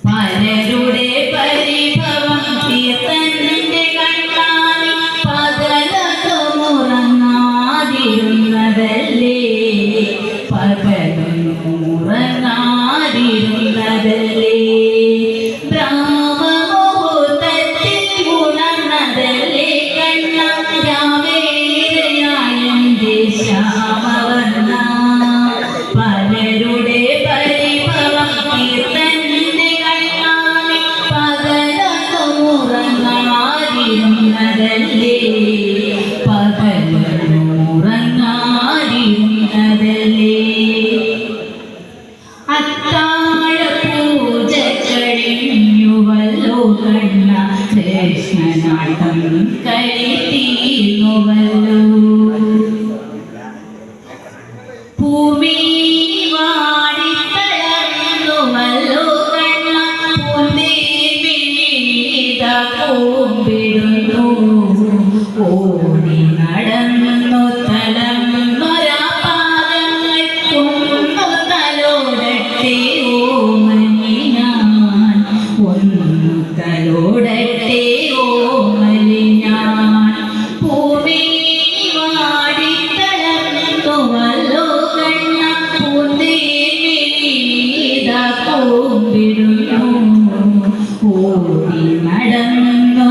പലരുടെ പരിഭവം തീർത്തന്റെ കണ്ണാൽ പകലൊന്നുറങ്ങാതിരുന്നതല്ലേ, പകലൊന്നുറങ്ങാതിരുന്നതല്ലേ, ബ്രാഹ്മമുഹൂർത്തത്തിൽ ഉണർന്നതല്ലേ കണ്ണ രാവേറെയായെന്റെ ശ്യാമവർണ്ണ. പലരുടെ പരിഭവം തീർത്തന്റെ കണ്ണാൽ പകലൊന്നുറങ്ങാതിരുന്നതല്ലേ, പകലൊന്നുറങ്ങാതിരുന്നതല്ലേ. അത്താഴ പൂജ കഴിഞ്ഞുവല്ലോ കണ്ണ, കൃഷ്ണനാട്ടം കഴിത്തീർന്നുവല്ലോ. ഭൂമി വാടിത്തളർന്നുവല്ലോ കണ്ണ, പൂന്തേവിനീത പൂമ്പിടുന്നു. ഓടി നടന്നു തളർന്നൊരാ പാദങ്ങൾ ഒന്നു തലോടട്ടെ ഓമനി ഞാൻ, ഒന്നു തലോടട്ടെ ഓമനി ഞാൻ. ഭൂമി വാടിത്തളർന്നുവല്ലോ കണ്ണ, പൂന്തേവിനീത പൂമ്പിടുന്നു. ഓടി നടന്നു